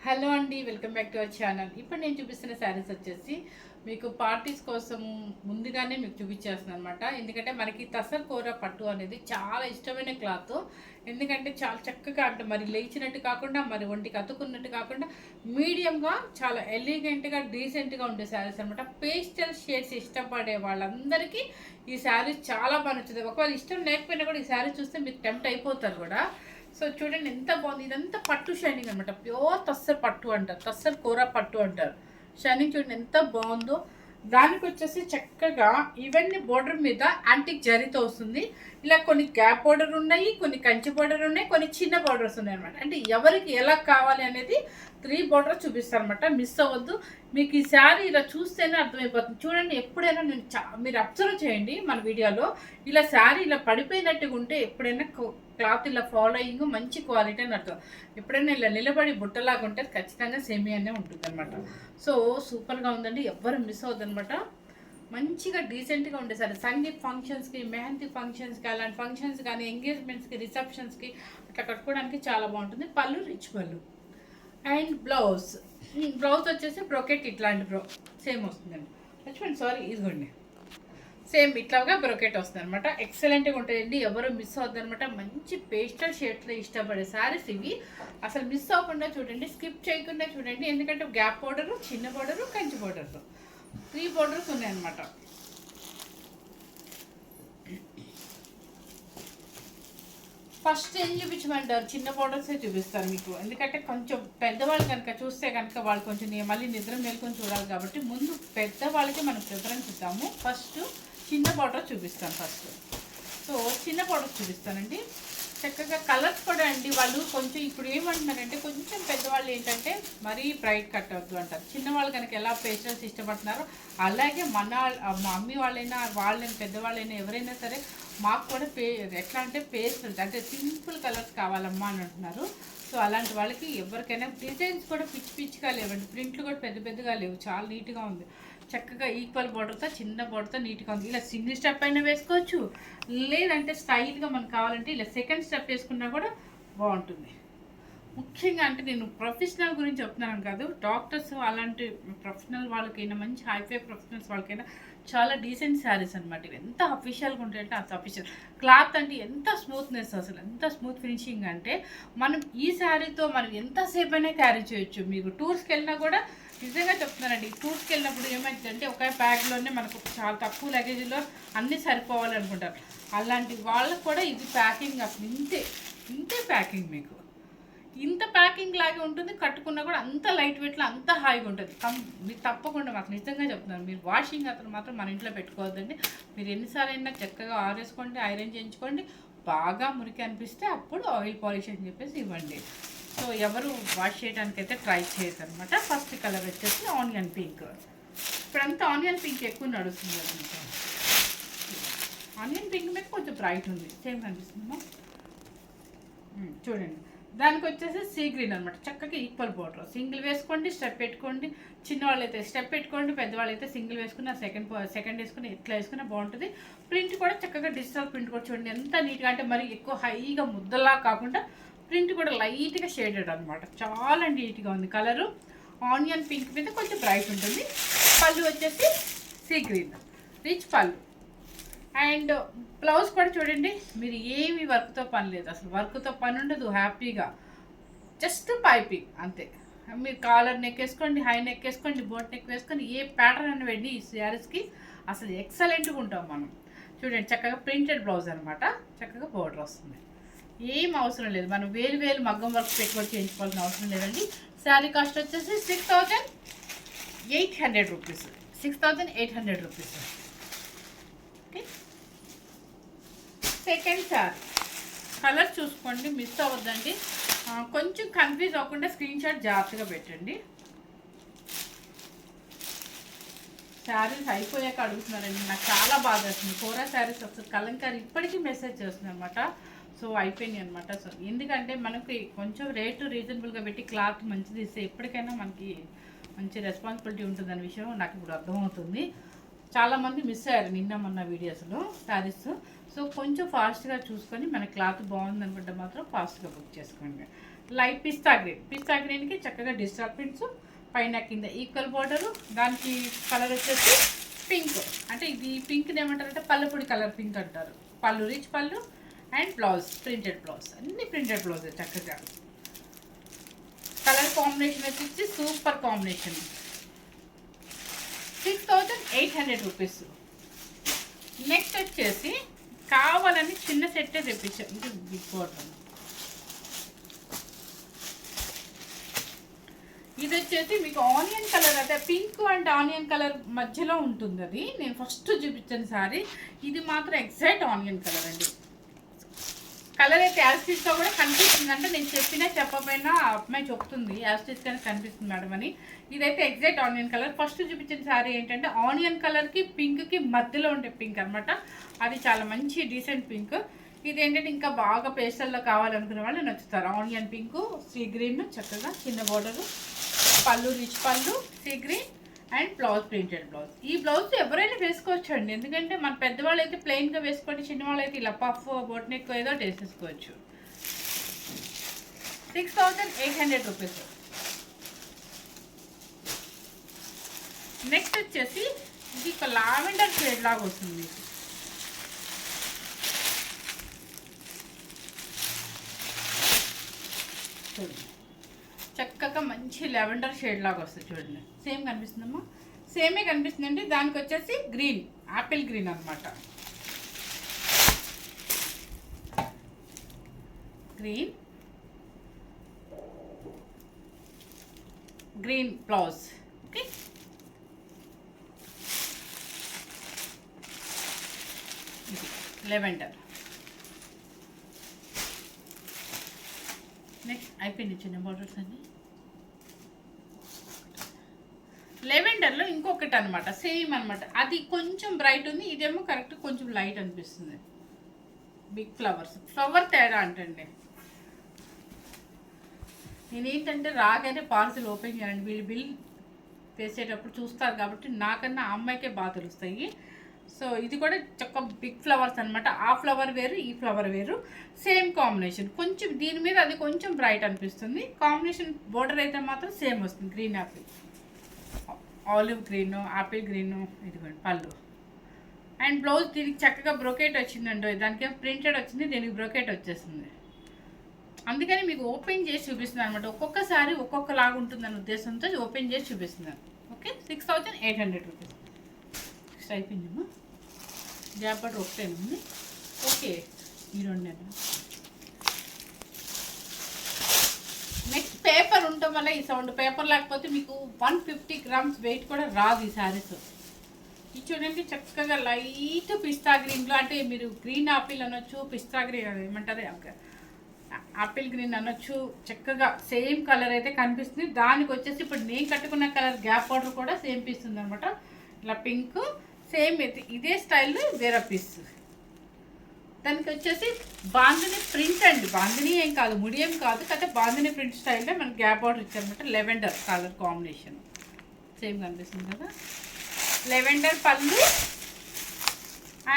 Hello అండి, welcome back to our channel. ఇప్పుడు నేను చూపిస్తున్న శారీస్ వచ్చేసి మీకు పార్టీస్ కోసం ముందుగానే మీకు చూపించేస్తున్నాను అనమాట. ఎందుకంటే మనకి తసర్ కూర పట్టు అనేది చాలా ఇష్టమైన క్లాత్. ఎందుకంటే చాలా చక్కగా అంటే మరి లేచినట్టు కాకుండా మరి ఒంటికి అతుకున్నట్టు కాకుండా మీడియంగా చాలా ఎలిగెంట్గా డీసెంట్గా ఉండే శారీస్ అనమాట. పేస్టల్ షేడ్స్ ఇష్టపడే వాళ్ళందరికీ ఈ శారీస్ చాలా బాగా నచ్చుతుంది. ఒకవేళ ఇష్టం లేకపోయినా కూడా ఈ శారీ చూస్తే మీరు టెంప్ట్ అయిపోతారు కూడా. సో చూడండి ఎంత బాగుంది. ఇదంతా పట్టు షైనింగ్ అనమాట. ప్యూర్ తస్సర్ పట్టు అంటారు, తస్సర్ కూర పట్టు అంటారు. షైనింగ్ చూడండి ఎంత బాగుందో. దానికి వచ్చేసి చక్కగా ఇవన్నీ బోర్డర్ మీద యాంటిక్ జరీతో వస్తుంది. ఇలా కొన్ని గ్యాప్ బోర్డర్ ఉన్నాయి, కొన్ని కంచి బోర్డర్ ఉన్నాయి, కొన్ని చిన్న బోర్డర్స్ ఉన్నాయి అనమాట. అంటే ఎవరికి ఎలా కావాలి అనేది 3 బోర్డర్ చూపిస్తాను అనమాట. మిస్ అవ్వద్దు. మీకు ఈ శారీ ఇలా చూస్తేనే అర్థమైపోతుంది. చూడండి, ఎప్పుడైనా నేను మీరు అబ్జర్వ్ చేయండి మన వీడియోలో. ఇలా శారీ ఇలా పడిపోయినట్టుగా ఉంటే ఎప్పుడైనా క్లాత్ ఇలా ఫాలోయింగ్ మంచి క్వాలిటీ అని అర్థం. ఎప్పుడైనా ఇలా నిలబడి బుట్టలాగా ఉంటే ఖచ్చితంగా సేమియానే ఉంటుంది అనమాట. సో సూపర్గా ఉందండి, ఎవ్వరు మిస్ అవ్వద్దు అనమాట. మంచిగా డీసెంట్గా ఉండే సరే సంగీత్ ఫంక్షన్స్కి, మెహందీ ఫంక్షన్స్కి, అలాంటి ఫంక్షన్స్ కానీ ఎంగేజ్మెంట్స్కి, రిసెప్షన్స్కి అట్లా కట్టుకోవడానికి చాలా బాగుంటుంది. పళ్ళు రిచ్ పళ్ళు అండ్ బ్లౌజ్ వచ్చేసి బ్రోకెట్ ఇట్లాంటి సేమ్ వస్తుందండి. చూడండి, సారీ ఇదిగోండి, సేమ్ ఇట్లాగా బ్రోకెట్ వస్తుంది అనమాట. ఎక్సలెంట్గా ఉంటాయండి, ఎవరు మిస్ అవుతుంది అనమాట. మంచి పేస్టల్ షేడ్స్లో ఇష్టపడే శారీస్ ఇవి. అసలు మిస్ అవ్వకుండా చూడండి, స్కిప్ చేయకుండా చూడండి. ఎందుకంటే గ్యాప్ బోర్డరు, చిన్న బోర్డరు, కంచి బోర్డర్తో 3 బోర్డర్స్ ఉన్నాయన్నమాట. ఫస్ట్ ఏం చూపించమంటారు? చిన్న బోర్డర్సే చూపిస్తారు మీకు. ఎందుకంటే కొంచెం పెద్దవాళ్ళు కనుక చూస్తే కనుక వాళ్ళు కొంచెం మళ్ళీ నిద్ర మేల్కొని చూడాలి కాబట్టి ముందు పెద్దవాళ్ళకి మనం ప్రిఫరెన్స్ ఇద్దాము. ఫస్ట్ చిన్న బోర్డర్ చూపిస్తాను. సో చిన్న బోర్డర్ చూపిస్తానండి. చక్కగా కలర్స్ కూడా అండి వాళ్ళు కొంచెం ఇప్పుడు ఏమంటున్నారంటే కొంచెం పెద్దవాళ్ళు ఏంటంటే మరీ బ్రైట్ కట్ అవద్దు అంటారు. చిన్నవాళ్ళు కనుక ఎలా పేస్టల్స్ ఇష్టపడుతున్నారో అలాగే మా మమ్మీ వాళ్ళైనా వాళ్ళైనా పెద్దవాళ్ళైనా ఎవరైనా సరే మాకు కూడా ఎట్లా అంటే పేస్టల్స్ అంటే సింపుల్ కలర్స్ కావాలమ్మా అని అంటున్నారు. సో అలాంటి వాళ్ళకి ఎవరికైనా డిజైన్స్ కూడా పిచ్చిగా లేవండి, ప్రింట్లు కూడా పెద్దగా లేవు, చాలా నీట్గా ఉంది. చక్కగా ఈక్వల్ బోర్డర్తో చిన్న బోర్డర్తో నీట్గా ఉంది. ఇలా సింగిల్ స్టెప్ అయినా వేసుకోవచ్చు, లేదంటే స్టైల్గా మనకు కావాలంటే ఇలా సెకండ్ స్టెప్ వేసుకున్నా కూడా బాగుంటుంది. ముఖ్యంగా అంటే నేను ప్రొఫెషనల్ గురించి చెప్తున్నాను కాదు, డాక్టర్స్ అలాంటి ప్రొఫెషనల్ వాళ్ళకైనా మంచి హైఫై ప్రొఫెషనల్స్ వాళ్ళకైనా చాలా డీసెంట్ శారీస్ అనమాట. ఇవి ఎంత అఫీషియల్గా ఉంటాయంటే అంత అఫీషియల్. క్లాత్ అంటే ఎంత స్మూత్నెస్, అసలు ఎంత స్మూత్ ఫినిషింగ్ అంటే మనం ఈ శారీతో మనం ఎంతసేపు అయినా క్యారీ చేయొచ్చు. మీకు టూర్స్కి వెళ్ళినా కూడా నిజంగా చెప్తున్నానండి, టూర్స్కి వెళ్ళినప్పుడు ఏమైందంటే ఒక బ్యాగ్లోనే మనకు చాలా తక్కువ లగేజ్లో అన్నీ సరిపోవాలనుకుంటారు. అలాంటి వాళ్ళకు కూడా ఇది ప్యాకింగ్ అసలు ఇంతే ప్యాకింగ్, మీకు ఇంత ప్యాకింగ్ లాగే ఉంటుంది. కట్టుకున్నా కూడా అంత లైట్ వెయిట్లో అంత హాయిగా ఉంటుంది. మీరు తప్పకుండా మాకు నిజంగా చెప్తున్నాను, మీరు వాషింగ్ అతను మాత్రం మన ఇంట్లో పెట్టుకోవద్దండి. మీరు ఎన్నిసార్లు అయినా చక్కగా ఆరేసుకోండి, ఐరన్ చేయించుకోండి. బాగా మురికి అనిపిస్తే అప్పుడు ఆయిల్ పాలిష్ అని చెప్పేసి ఇవ్వండి. సో ఎవరు వాష్ చేయడానికి అయితే ట్రై చేయదు అనమాట. ఫస్ట్ కలర్ వచ్చేసి ఆనియన్ పింక్. ఇప్పుడంతా ఆనియన్ పింక్ ఎక్కువ నడుస్తుంది అనమాట. ఆనియన్ పింక్ మీద కొంచెం బ్రైట్ ఉంది, సేమ్ కనిపిస్తుందా? చూడండి, దానికి వచ్చేసి సీ గ్రీన్ అనమాట. చక్కగా ఈక్వల్ బోర్డర్. సింగిల్ వేసుకోండి, స్టెప్ పెట్టుకోండి. చిన్నవాళ్ళు అయితే స్టెప్ పెట్టుకోండి, పెద్దవాళ్ళు అయితే సింగిల్ వేసుకున్న సెకండ్ వేసుకుని ఎట్లా వేసుకున్నా బాగుంటుంది. ప్రింట్ కూడా చక్కగా డిజిటల్ ప్రింట్ కూడా చూడండి ఎంత నీట్గా, అంటే మరి ఎక్కువ హైగా ముద్దలా కాకుండా ప్రింట్ కూడా లైట్గా షేడెడ్ అనమాట. చాలా నీట్గా ఉంది కలరు. ఆనియన్ పింక్ మీద కొంచెం బ్రైట్ ఉంటుంది. పళ్ళు వచ్చేసి sea green rich pallu. And blouse కూడా చూడండి, మీరు ఏమి వర్క్తో పని లేదు, అసలు వర్క్తో పని ఉండదు. హ్యాపీగా జస్ట్ పైపింగ్ అంతే. మీరు కాలర్ నెక్ వేసుకోండి, హై నెక్ వేసుకోండి, బోట్ నెక్ వేసుకొని ఏ ప్యాటర్న్ అని వెళ్ళి ఈ శారీస్కి అసలు ఎక్సలెంట్గా ఉంటాం మనం. చూడండి, చక్కగా ప్రింటెడ్ బ్లౌజ్ అనమాట. చక్కగా బోర్డర్ వస్తుంది. ఏం అవసరం లేదు, మనం వేలు మగ్గం వర్క్ పెట్టుకొని చేయించుకోవాల్సిన అవసరం లేదండి. శారీ కాస్ట్ వచ్చేసి 6,800 rupees. 6,800 rupees. Okay, second sari colour చూసుకోండి, మిస్ అవ్వద్దండి. కొంచెం కన్ఫ్యూజ్ అవ్వకుండా స్క్రీన్ షాట్ జాగ్రత్తగా పెట్టండి. శారీస్ అయిపోయాక అడుగుతున్నారండి, నాకు చాలా బాగా వస్తుంది. కోరా శారీస్ వస్తుంది, కలంకారీ ఇప్పటికీ మెసేజ్ చేస్తుంది అనమాట. సో అయిపోయినాయి అనమాట. సో ఎందుకంటే మనకి కొంచెం రేటు రీజనబుల్గా పెట్టి క్లాత్ మంచిది ఇస్తే ఎప్పటికైనా మనకి మంచి రెస్పాన్సిబిలిటీ ఉంటుందనే విషయం నాకు ఇప్పుడు అర్థమవుతుంది. చాలామంది మిస్ అయ్యారు నిన్న మొన్న వీడియోస్లో శారీస్. సో కొంచెం ఫాస్ట్గా చూసుకొని మన క్లాత్ బాగుంది అనుకుంటే మాత్రం ఫాస్ట్గా బుక్ చేసుకోండి. లైట్ పిస్తా గ్రీన్కి చక్కగా డిజిటల్ ప్రింట్స్, పైన కింద ఈక్వల్ బార్డరు. దానికి కలర్ వచ్చేసి పింక్, అంటే ఇది పింక్ని ఏమంటారంటే పళ్ళపొడి కలర్ పింక్ అంటారు. పళ్ళు rich pallu and blouse printed blouse, అన్ని ప్రింటెడ్ బ్లౌజ్ చక్కగా. కలర్ కాంబినేషన్ వచ్చేసి సూపర్ కాంబినేషన్. 6800 రూపీస్. నెక్స్ట్ వచ్చేసి కావాలని చిన్న సెట్టే తెప్పించాను. ఇది బిగ్ బార్డర్. ఇది వచ్చేసి మీకు ఆనియన్ కలర్, అంటే పింక్ అండ్ ఆనియన్ కలర్ మధ్యలో ఉంటుంది. అది నేను ఫస్ట్ చూపించిన సారీ. ఇది మాత్రం ఎగ్జాక్ట్ ఆనియన్ కలర్ అండి. కలర్ అయితే యాస్టిస్గా కూడా కనిపిస్తుంది, అంటే నేను చెప్పినా చెప్పకపోయినా అమ్మాయి చెప్తుంది యాస్టిస్గానే కనిపిస్తుంది మేడం అని. ఇదైతే ఎగ్జాక్ట్ ఆనియన్ కలర్. ఫస్ట్ చూపించిన సారీ ఏంటంటే ఆనియన్ కలర్కి పింక్కి మధ్యలో ఉండే పింక్ అనమాట. అది చాలా మంచి డీసెంట్ పింక్. ఇది ఏంటంటే ఇంకా బాగా పేస్టల్లో కావాలనుకునే వాళ్ళు నచ్చుతారు. ఆనియన్ పింక్, సీ గ్రీన్, చక్కగా చిన్న బోర్డరు, పళ్ళు రిచ్ పళ్ళు, sea green and blouse printed blouse. ఈ బ్లౌజ్ ఎవరైనా వేసుకోవచ్చు అండి, ఎందుకంటే మన పెద్దవాళ్ళు అయితే ప్లెయిన్గా వేసుకోండి, చిన్నవాళ్ళు అయితే ఇలా పఫ్ బొట్ నెక్ ఏదో వేసేసుకోవచ్చు. 6800 రూపీస్. నెక్స్ట్ వచ్చేసి ఇది ఒక లావెండర్ షేడ్ లాగా వస్తుంది. చక్కగా మంచి లెవెండర్ షేడ్ లాగా వస్తుంది చూడండి. సేమ్ కనిపిస్తుందమ్మా, సేమే కనిపిస్తుందండి. దానికి వచ్చేసి గ్రీన్, ఆపిల్ గ్రీన్ అనమాట. Green blouse. Okay, lavender. Next అయిపోయింది చిన్న బార్డర్స్ అన్ని. లెవెండర్లో ఇంకొకటి అనమాట, సేమ్ అనమాట. అది కొంచెం బ్రైట్ ఉంది, ఇదేమో కరెక్ట్ కొంచెం లైట్ అనిపిస్తుంది. బిగ్ ఫ్లవర్స్, ఫ్లవర్ తేడా అంటండి. నేనేంటంటే రాగానే పార్సిల్ ఓపెన్ చేయండి, వీళ్ళు బిల్ వేసేటప్పుడు చూస్తారు కాబట్టి నాకన్నా ఆ అమ్మాయికే బాగా తెలుస్తాయి. సో ఇది కూడా చక్క బిగ్ ఫ్లవర్స్ అనమాట. ఆ ఫ్లవర్ వేరు, ఈ ఫ్లవర్ వేరు, సేమ్ కాంబినేషన్. కొంచెం దీని మీద అది కొంచెం బ్రైట్ అనిపిస్తుంది. కాంబినేషన్ బోర్డర్ అయితే మాత్రం సేమ్ వస్తుంది. Green Apple, olive green, apple green, ఇదిగోండి పళ్ళు. అండ్ బ్లౌజ్ దీనికి చక్కగా బ్రోకెట్ వచ్చిందండి. దానికి ప్రింటెడ్ వచ్చింది, దీనికి బ్రోకెట్ వచ్చేసింది. అందుకని మీకు ఓపెన్ చేసి చూపిస్తున్నాను అనమాట. ఒక్కొక్కసారి ఒక్కొక్కలాగా ఉంటుందన్న ఉద్దేశంతో ఓపెన్ చేసి చూపిస్తున్నాను. Okay, 6800 rupees. నెక్స్ట్ అయిపోయిందమ్మా. గ్యాప్ బట్ ఒకటే ఉంది. ఓకే, ఈ రెండు. నెక్స్ట్ పేపర్ ఉండటం వల్ల ఈ సౌండ్, పేపర్ లేకపోతే మీకు 150 గ్రామ్స్ వెయిట్ కూడా రాదు ఈ శారీస్. ఇది చూడండి చక్కగా లైట్ పిస్తా గ్రీన్లో, అంటే మీరు గ్రీన్ ఆపిల్ అనొచ్చు, పిస్తా గ్రీన్ ఏమంటారు, ఆపిల్ గ్రీన్ అనొచ్చు. చక్కగా సేమ్ కలర్ అయితే కనిపిస్తుంది. దానికి వచ్చేసి ఇప్పుడు నేను కట్టుకున్న కలర్ గ్యాప్ బార్డర్ కూడా సేమ్ పీస్ ఉంది అనమాట. ఇలా పింక్ సేమ్ అయితే ఇదే స్టైల్లో వేరే పీస్. దానికి వచ్చేసి బాందిని ప్రింట్ అండి, బాందిని ఏం కాదు, ముడియం కాదు, కాకపోతే బాందిని ప్రింట్ స్టైల్లో మనకి గ్యాప్ బార్డర్ ఇచ్చారనమాట. లెవెండర్ కలర్ కాంబినేషన్ సేమ్ కనిపిస్తుంది కదా. లెవెండర్ పళ్ళు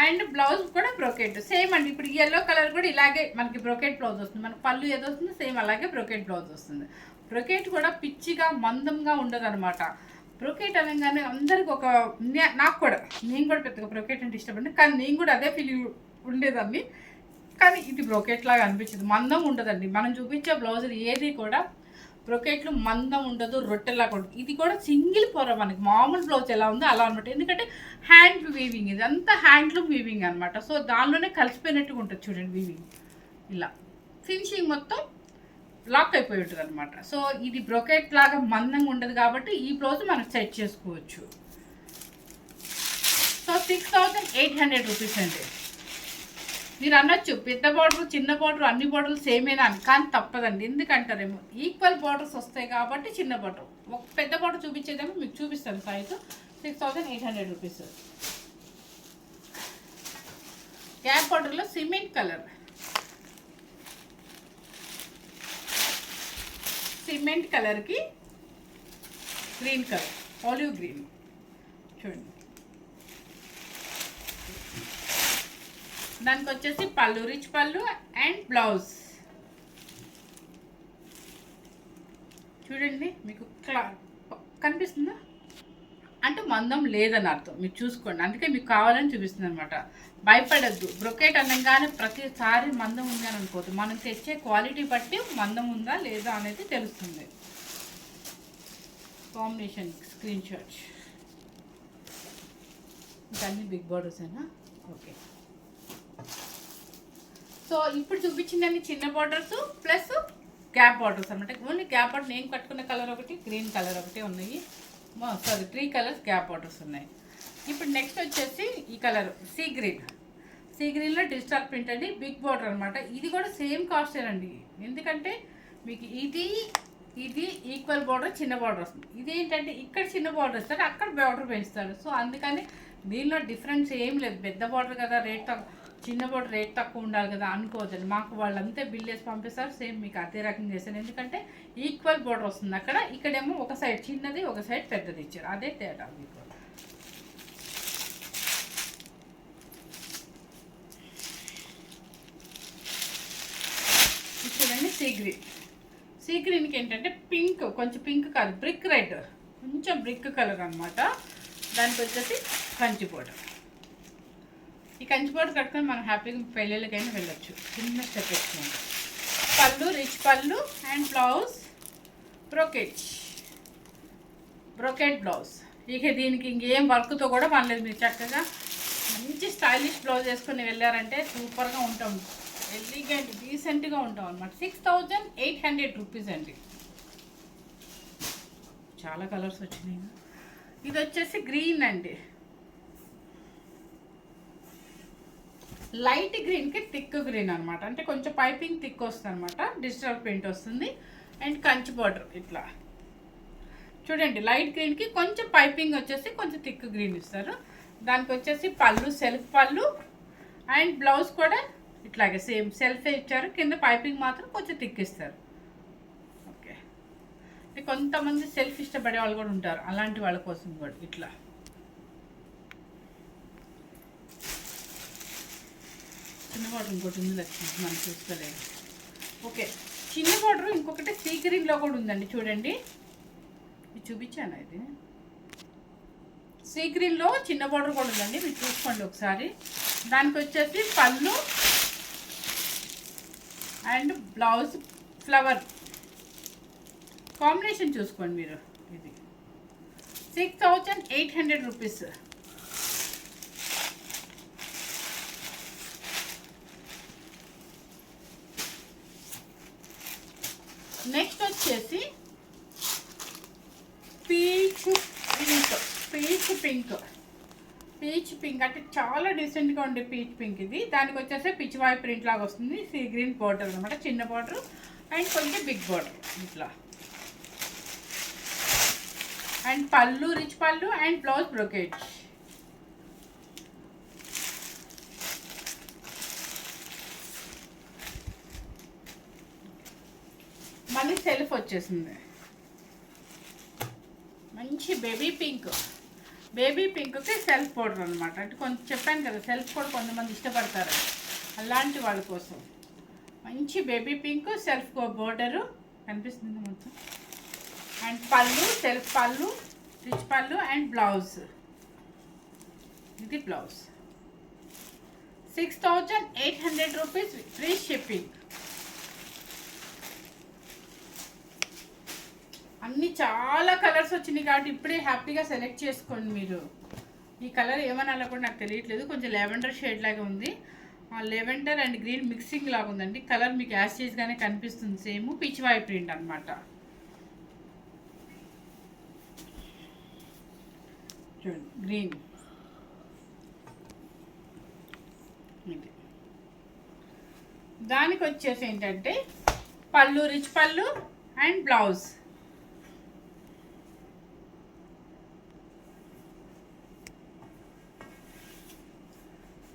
అండ్ బ్లౌజ్ కూడా బ్రోకెట్ సేమ్ అండి. ఇప్పుడు ఎల్లో కలర్ కూడా ఇలాగే మనకి బ్రోకెట్ బ్లౌజ్ వస్తుంది. మనకు పళ్ళు ఏదో వస్తుంది సేమ్ అలాగే బ్రోకెట్ బ్లౌజ్ వస్తుంది. బ్రోకెట్ కూడా పిచ్చిగా మందంగా ఉండదు అనమాట. బ్రోకెట్ అనగానే అందరికి ఒక, నాకు కూడా, నేను కూడా పెద్దగా బ్రోకెట్ అంటే ఇష్టపడి, కానీ నేను కూడా అదే ఫీలింగ్ ఉండేదాన్ని. కానీ ఇది బ్రోకెట్ లాగా అనిపించింది, మందం ఉండదండి. మనం చూపించే బ్లౌజులు ఏది కూడా బ్రోకెట్లు మందం ఉండదు, రొట్టెలాగా ఉండదు. ఇది కూడా సింగిల్ పొర, మనకి మామూలు బ్లౌజ్ ఎలా ఉందో అలా అనమాట. ఎందుకంటే హ్యాండ్ వీవింగ్, ఇది అంతా హ్యాండ్లూమ్ వీవింగ్ అనమాట. సో దానిలోనే కలిసిపోయినట్టుగా ఉంటుంది చూడండి వీవింగ్. ఇలా ఫినిషింగ్ మొత్తం లాక్ అయిపోయి ఉంటుంది అనమాట. సో ఇది బ్రోకెట్ లాగా మందంగా ఉండదు కాబట్టి ఈ బ్లౌజ్ మనం సెట్ చేసుకోవచ్చు. సో 6800 రూపీస్ అండి. మీరు అనొచ్చు పెద్ద బార్డర్ చిన్న బార్డర్ అన్ని బార్డర్లు సేమేనా అని, కానీ తప్పదండి. ఎందుకంటారేమో ఈక్వల్ బార్డర్స్ వస్తాయి కాబట్టి చిన్న బార్డర్, ఒక పెద్ద బార్డర్ చూపించేదేమో మీకు చూపిస్తాను సైజు. 6800 రూపీస్. గ్యాప్ బార్డర్లో సిమెంట్ కలర్, సిమెంట్ కలర్కి గ్రీన్ కలర్, ఆలివ్ గ్రీన్ చూడండి. దానికి వచ్చేసి పళ్ళు రిచ్ పళ్ళు అండ్ బ్లౌజ్. చూడండి మీకు కనిపిస్తుందా, అంటే మందం లేదని అర్థం. మీరు చూసుకోండి, అందుకే మీకు కావాలని చూపిస్తుంది అనమాట. భయపడద్దు, బ్రొకెట్ అనగానే ప్రతిసారి మందం ఉంది అని అనుకోవద్దు. మనం తెచ్చే క్వాలిటీ బట్టి మందం ఉందా లేదా అనేది తెలుస్తుంది. Combination screen shot. ఇవన్నీ బిగ్ బార్డర్సేనా? ఓకే. సో ఇప్పుడు చూపించిందండి చిన్న బార్డర్స్ ప్లస్ గ్యాప్ బార్డర్స్ అనమాట. ఓన్లీ గ్యాప్ బార్డర్ నేను కట్టుకున్న కలర్ ఒకటి, గ్రీన్ కలర్ ఒకటి ఉన్నాయి. సారీ 3 కలర్స్ గ్యాప్ బార్డర్స్ ఉన్నాయి. ఇప్పుడు నెక్స్ట్ వచ్చేసి ఈ కలర్ సీ గ్రీన్లో డిజిటల్ ప్రింట్ అండి, బిగ్ బార్డర్ అనమాట. ఇది కూడా సేమ్ కాస్టేనండి, ఎందుకంటే మీకు ఇది ఈక్వల్ బార్డర్, చిన్న బార్డర్ వస్తుంది. ఇదేంటంటే ఇక్కడ చిన్న బార్డర్ ఇస్తారు, అక్కడ బార్డర్ పెంచుతారు. సో అందుకని దీనిలో డిఫరెన్స్ ఏం లేదు. పెద్ద బార్డర్ కదా, చిన్న బార్డర్ రేట్ తక్కువ ఉండాలి కదా అనుకోవద్దండి. మాకు వాళ్ళంతా బిల్ వేసి పంపిస్తారు, సేమ్ మీకు అదే రకంగా చేశాను. ఎందుకంటే ఈక్వల్ బార్డర్ వస్తుంది అక్కడ, ఇక్కడేమో ఒక సైడ్ చిన్నది ఒక సైడ్ పెద్దది ఇచ్చారు, అదే తేడా మీకు. చూడండి సీ గ్రీన్కి ఏంటంటే పింక్, కొంచెం పింక్ కాదు బ్రిక్ రెడ్, కొంచెం బ్రిక్ కలర్ అనమాట. దానికి వచ్చేసి కంచి బార్డర్. ఈ కంచి బార్డర్ కట్టుకొని మనం హ్యాపీగా పెళ్ళిళ్ళకైనా వెళ్ళొచ్చు. చిన్న స్టెప్ వేసుకోండి. పళ్ళు rich pallu and blouse brocade blouse. ఇక దీనికి ఇంకేం వర్క్తో కూడా పనిలేదు. మీరు చక్కగా మంచి స్టైలిష్ బ్లౌజ్ వేసుకొని వెళ్ళారంటే సూపర్గా ఉంటాం, ఎలిగెంట్ డీసెంట్గా ఉంటాం అనమాట. 6800 రూపీస్ అండి. చాలా కలర్స్ వచ్చినాయి. ఇది వచ్చేసి గ్రీన్ అండి, లైట్ గ్రీన్కి థిక్ గ్రీన్ అనమాట. అంటే కొంచెం పైపింగ్ థిక్ వస్తుంది అనమాట, డిజిటల్ ప్రింట్ వస్తుంది. అండ్ కంచి బార్డర్ ఇట్లా చూడండి. లైట్ గ్రీన్కి కొంచెం పైపింగ్ వచ్చేసి కొంచెం థిక్ గ్రీన్ ఇస్తారు. దానికి వచ్చేసి పళ్ళు సెల్ఫ్ పళ్ళు అండ్ బ్లౌజ్ కూడా ఇట్లాగే సేమ్ సెల్ఫే ఇచ్చారు, కింద పైపింగ్ మాత్రం కొంచెం థిక్ ఇస్తారు. ఓకే, కొంతమంది సెల్ఫ్ ఇష్టపడే వాళ్ళు కూడా ఉంటారు, అలాంటి వాళ్ళ కోసం కూడా ఇట్లా. చిన్న బార్డర్ ఇంకోటి ఉంది లక్ష్మి, మనం చూసుకోలేదు. ఓకే, చిన్న బార్డర్ ఇంకొకటి సీ గ్రీన్లో కూడా ఉందండి. చూడండి, ఇది చూపించాను. ఇది సీ గ్రీన్లో చిన్న బార్డర్ కూడా ఉందండి, మీరు చూసుకోండి ఒకసారి. దానికి వచ్చేసి పళ్ళు అండ్ బ్లౌజ్ ఫ్లవర్ కాంబినేషన్ చూసుకోండి మీరు. ఇది 6800 రూపీస్. నెక్స్ట్ వచ్చేసి పీచ్ పింక్ అంటే చాలా డీసెంట్గా ఉండే పీచ్ పింక్ ఇది. దానికి వచ్చేసి పిచ్చివాయి ప్రింట్ లాగా వస్తుంది. సీ గ్రీన్ బార్డర్ అనమాట, చిన్న బార్డర్ అండ్ కొంచెం బిగ్ బార్డర్ ఇట్లా. అండ్ పళ్ళు rich pallu and blouse brocade. మళ్ళీ సెల్ఫ్ వచ్చేసింది, మంచి బేబీ పింక్కి సెల్ఫ్ పౌడర్ అనమాట. అంటే కొంచెం చెప్పాను కదా, సెల్ఫ్ కూడా కొంతమంది ఇష్టపడతారు, అలాంటి వాళ్ళ కోసం మంచి బేబీ పింక్ సెల్ఫ్ బోర్డరు కనిపిస్తుంది మొత్తం. అండ్ పళ్ళు సెల్ఫ్ పళ్ళు రిచ్ పళ్ళు అండ్ బ్లౌజ్. ఇది బ్లౌజ్ 6800 రూపీస్, ఫ్రీ షిప్పింగ్. అన్నీ చాలా కలర్స్ వచ్చినాయి కాబట్టి ఇప్పుడే హ్యాపీగా సెలెక్ట్ చేసుకోండి మీరు. ఈ కలర్ ఏమన్నా కూడా నాకు తెలియట్లేదు, కొంచెం లెవెండర్ షేడ్ లాగా ఉంది. లెవెండర్ అండ్ గ్రీన్ మిక్సింగ్ లాగా ఉందండి. కలర్ మీకు యాస్టీజ్గానే కనిపిస్తుంది, సేమ్ పిచ్చివాయి ప్రింట్ అనమాట. చూడండి గ్రీన్. ఇది దానికి వచ్చేసి ఏంటంటే పళ్ళు రిచ్ పళ్ళు అండ్ బ్లౌజ్.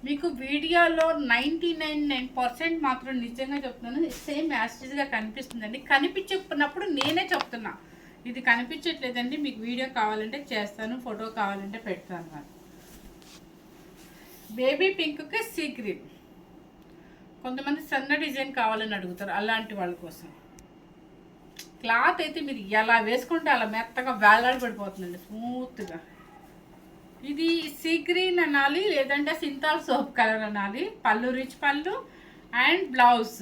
మీకు వీడియోలో 99% మాత్రం నిజంగా చెప్తున్నాను, సేమ్ యాస్టీజ్గా కనిపిస్తుందండి. కనిపించకున్నప్పుడు నేనే చెప్తున్నా, ఇది కనిపించట్లేదండి, మీకు వీడియో కావాలంటే చేస్తాను, ఫోటో కావాలంటే పెడతాను. బేబీ పింక్కి సీ గ్రీన్. కొంతమంది సన్న డిజైన్ కావాలని అడుగుతారు, అలాంటి వాళ్ళ కోసం క్లాత్ అయితే మీరు ఎలా వేసుకుంటే అలా మెత్తగా వేలాడి పడిపోతుందండి స్మూత్గా. ఇది సీ గ్రీన్ అనాలి, లేదంటే సింతాల్ సోప్ కలర్ అనాలి. పళ్ళు రిచ్ పళ్ళు అండ్ బ్లౌజ్.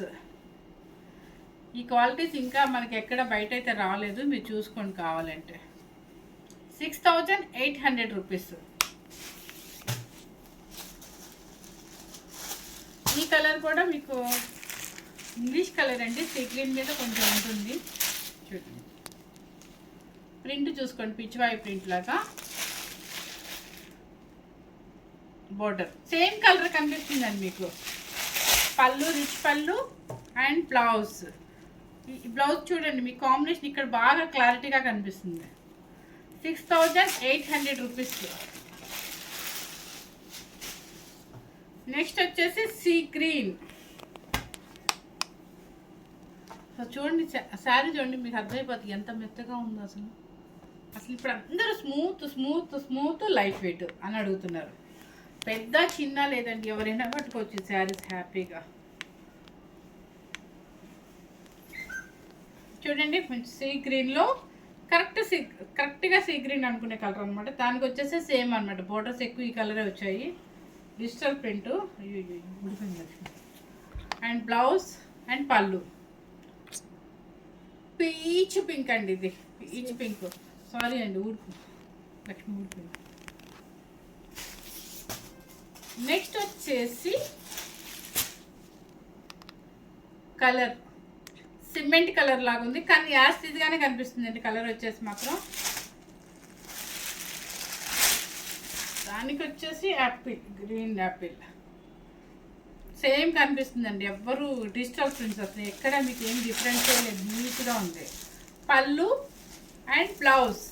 ఈ క్వాలిటీస్ ఇంకా మనకి ఎక్కడ బయట అయితే రాలేదు, మీరు చూసుకోండి కావాలంటే. 6800 రూపీస్. ఈ కలర్ కూడా మీకు ఇంగ్లీష్ కలర్ అండి, సీ గ్రీన్ మీద కొంచెం ఉంటుంది. చూడండి ప్రింట్ చూసుకోండి, పిచ్చివాయి ప్రింట్ లాగా. బోర్డర్ సేమ్ కలర్ కనిపిస్తుందండి మీకు. పళ్ళు రిచ్ పళ్ళు అండ్ బ్లౌజ్. ఈ బ్లౌజ్ చూడండి, మీ కాంబినేషన్ ఇక్కడ బాగా క్లారిటీగా కనిపిస్తుంది. 6800 రూపీస్. నెక్స్ట్ వచ్చేసి సీ గ్రీన్. చూడండి శారీ చూడండి, మీకు అర్థమైపోతుంది ఎంత మెత్తగా ఉందో అసలు. ఇప్పుడు అందరూ smooth smooth smooth light weight అని అడుగుతున్నారు. పెద్ద చిన్న లేదండి, ఎవరైనా కట్టుకోవచ్చు శారీస్ హ్యాపీగా. చూడండి సీ గ్రీన్లో కరెక్ట్గా సీ గ్రీన్ అనుకునే కలర్ అనమాట. దానికి వచ్చేసి సేమ్ అనమాట, బోర్డర్స్ ఎక్కువ ఈ కలరే వచ్చాయి. Digital print and blouse and పళ్ళు. పీచ్ పింక్ అండి, ఇది పీచ్ పింక్. సారీ అండి, లక్ష్మి ఊడిపోయింది. నెక్స్ట్ వచ్చేసి కలర్ సిమెంట్ కలర్ లాగా ఉంది, కానీ యాస్టీజ్గానే కనిపిస్తుంది అండి కలర్ వచ్చేసి మాత్రం. దానికి వచ్చేసి యాపిల్, గ్రీన్ యాపిల్ సేమ్ కనిపిస్తుందండి. ఎవ్వరు డిజిటల్ ప్రింట్స్ వస్తాయి, ఎక్కడ మీకు ఏం డిఫరెన్స్ లేదు, నీట్గా ఉంది. పళ్ళు అండ్ బ్లౌజ్.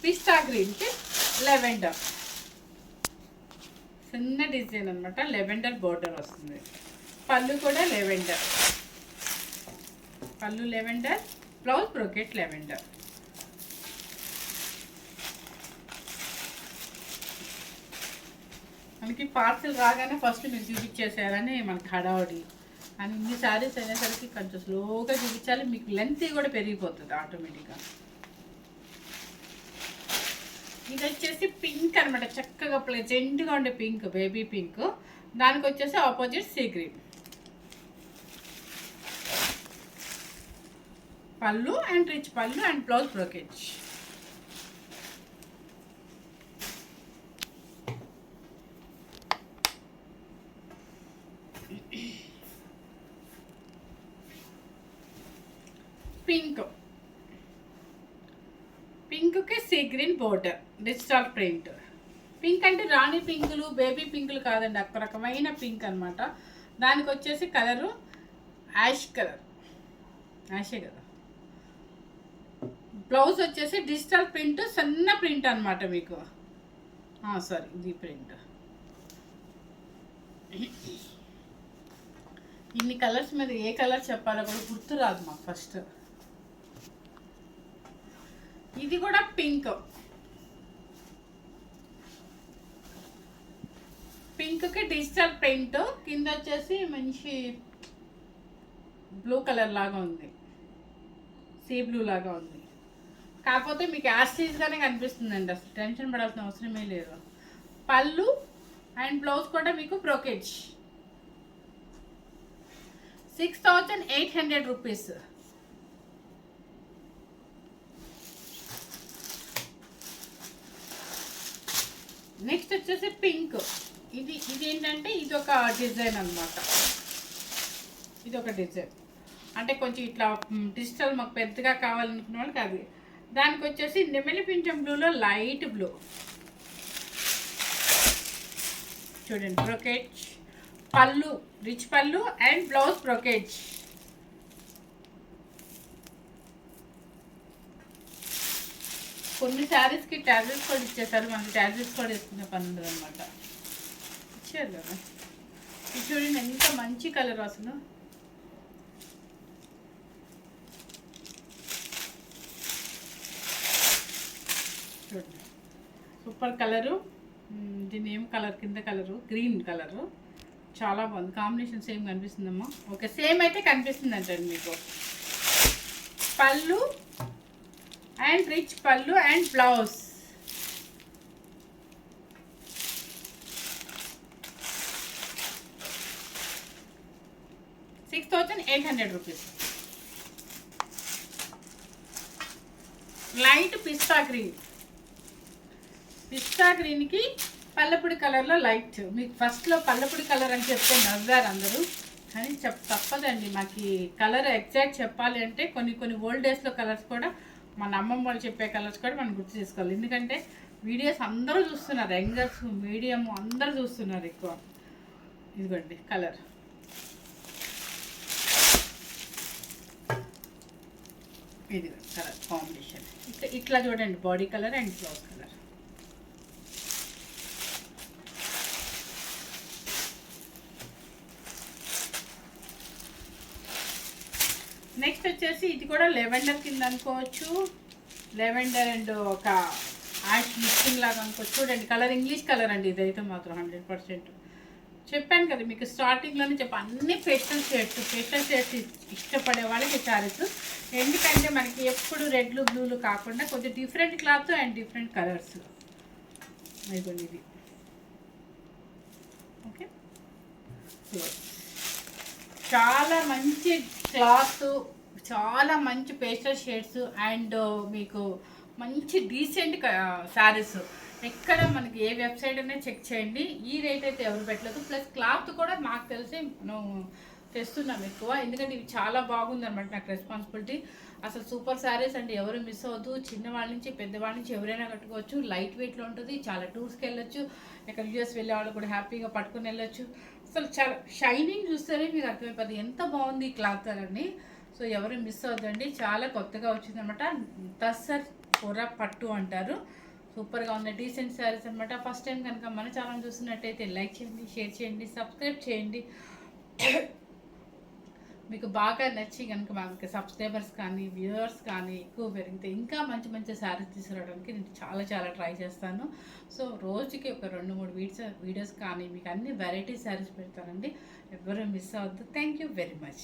పిస్తా గ్రీన్కి లెవెండర్, చిన్న డిజైన్ అనమాట. లెవెండర్ బోర్డర్ వస్తుంది. పళ్ళు కూడా లెవెండర్, పళ్ళు లెవెండర్, బ్లౌజ్ బ్రోకెట్ లెవెండర్. మనకి పార్సిల్ రాగానే ఫస్ట్ మీరు చూపించేసేయాలని మనకి హడావడి. అని ఇన్ని శారీస్ అయినేసరికి కొంచెం స్లోగా చూపించాలి, మీకు లెంత్ కూడా పెరిగిపోతుంది ఆటోమేటిక్గా. ఇది వచ్చేసి పింక్ అనమాట, చక్కగా ప్లెజెంట్గా ఉండే పింక్, బేబీ పింక్. దానికి వచ్చేసి opposite sea green. Pallu and rich pallu and blouse brocade. Pink, పింక్కి sea green border, digital print. Pink అంటే రాణి పింకులు, బేబీ పింకులు కాదండి, ఒక రకమైన పింక్ అనమాట. దానికి వచ్చేసి కలరు యాష్ కలర్, యాషే కదా. బ్లౌజ్ వచ్చేసి డిజిటల్ ప్రింట్, సన్న ప్రింట్ అనమాట మీకు. సారీ, ఇది ప్రింట్. ఇన్ని కలర్స్ మీద ఏ కలర్ చెప్పాలో కూడా గుర్తు రాదు మాకు ఫస్ట్. ఇది కూడా పింక్, పింక్కి డిజిటల్ ప్రింట్. కింద వచ్చేసి మంచి బ్లూ కలర్ లాగా ఉంది, సీ బ్లూ లాగా ఉంది. కాకపోతే మీకు యాస్టీజ్గానే కనిపిస్తుందండి, అసలు టెన్షన్ పడాల్సిన అవసరమే లేదు. పళ్ళు అండ్ బ్లౌజ్ కూడా మీకు బ్రోకేజ్. 6800 రూపీస్. నెక్స్ట్ వచ్చేసి పింక్. ఇది ఏంటంటే ఇది ఒక డిజైన్ అనమాట. ఇది ఒక డిజైన్ అంటే కొంచెం ఇట్లా డిజిటల్ మాకు పెద్దగా కావాలనుకున్న వాళ్ళకి అది. దానికి వచ్చేసి నెమలి పింఛం బ్లూలో లైట్ బ్లూ. చూడండి బ్రోకేజ్. పళ్ళు రిచ్ పళ్ళు అండ్ బ్లౌజ్ బ్రోకేజ్. కొన్ని శారీస్కి ట్యాబ్లెట్స్ కూడా ఇచ్చేసారు, మనకి ట్యాబ్లెట్స్ కూడా వేసుకునే పని ఉండదు అనమాట. ఇచ్చారు కదా. ఇది చూడండి ఎంత మంచి కలర్ అసలు. చూడండి సూపర్ కలరు. దీని ఏం కలర్, కింద కలరు గ్రీన్ కలరు, చాలా బాగుంది. కాంబినేషన్ సేమ్ కనిపిస్తుందమ్మా. ఓకే, సేమ్ అయితే కనిపిస్తుంది అంటండి మీకు. Pallu and rich pallu and blouse. ₹6,800. Light pista green. Pista గ్రీన్కి పల్లపుడి కలర్లో లైట్. మీకు ఫస్ట్లో పల్లపుడి కలర్ అని చెప్తే నవ్వారు అందరూ, కానీ తప్పదండి. మాకు కలర్ ఎగ్జాక్ట్ చెప్పాలి అంటే కొన్ని ఓల్డ్ డేస్లో కలర్స్ కూడా మన అమ్మమ్మ వాళ్ళు చెప్పే కలర్స్ కూడా మనం గుర్తు చేసుకోవాలి. ఎందుకంటే వీడియోస్ అందరూ చూస్తున్నారు, యంగర్స్ మీడియం అందరూ చూస్తున్నారు ఎక్కువ. ఇదిగోండి కలర్. ఇది కలర్ కాంబినేషన్ ఇట్లా చూడండి, body colour and blouse colour. Next వచ్చేసి ఇది కూడా లెవెండర్ కింద అనుకోవచ్చు. లెవెండర్ అండ్ ఒక యాష్ మిక్సింగ్ లాగా అనుకోవచ్చు. చూడండి కలర్ ఇంగ్లీష్ కలర్ అండి ఇదైతే మాత్రం 100%. చెప్పాను కదా మీకు స్టార్టింగ్లోనే అన్ని పేస్టల్ షేడ్స్ ఇష్టపడే వాళ్ళకి శారీస్. ఎందుకంటే మనకి ఎప్పుడు రెడ్లు బ్లూలు కాకుండా కొంచెం different cloth and different colours. ఇదిగోండి ఇది. ఓకే, చాలా మంచి క్లాత్, చాలా మంచి పేస్టల్ షేడ్స్ అండ్ మీకు మంచి డీసెంట్ శారీస్. ఎక్కడ మనకి ఏ వెబ్సైట్ అయినా చెక్ చేయండి, ఈ రేట్ అయితే ఎవరు పెట్టలేదు. ప్లస్ క్లాత్ కూడా నాకు తెలిసి మనం తెస్తున్నాం ఎక్కువ, ఎందుకంటే ఇవి చాలా బాగుంది అనమాట. నాకు రెస్పాన్సిబిలిటీ. అసలు సూపర్ శారీస్ అండి, ఎవరు మిస్ అవ్వద్దు. చిన్నవాళ్ళ నుంచి పెద్దవాళ్ళ నుంచి ఎవరైనా కట్టుకోవచ్చు. లైట్ వెయిట్లో ఉంటుంది, చాలా టూర్స్కి వెళ్ళొచ్చు. ఇక్కడ యూఎస్ వెళ్ళే వాళ్ళు కూడా హ్యాపీగా పట్టుకుని వెళ్ళొచ్చు. అసలు చాలా షైనింగ్ చూస్తేనే మీకు అర్థమైపోతుంది ఎంత బాగుంది ఈ క్లాత్ అని. సో ఎవరు మిస్ అవ్వద్దండి, చాలా కొత్తగా వచ్చిందనమాట. తస్సర్ పొర పట్టు అంటారు. సూపర్గా ఉంది, డీసెంట్ శారీస్ అనమాట. ఫస్ట్ టైం కనుక మన ఛానల్ చూసినట్టయితే లైక్ చేయండి, షేర్ చేయండి, సబ్స్క్రైబ్ చేయండి. మీకు బాగా నచ్చి కనుక మనకి సబ్స్క్రైబర్స్ కానీ వ్యూవర్స్ కానీ ఎక్కువ పెరిగితే ఇంకా మంచి మంచి శారీస్ తీసుకురావడానికి నేను చాలా ట్రై చేస్తాను. సో రోజుకి ఒక 2-3 వీడియోస్ కానీ మీకు అన్ని వెరైటీ శారీస్ పెడతానండి, ఎవరు మిస్ అవ్వద్దు. Thank you very much.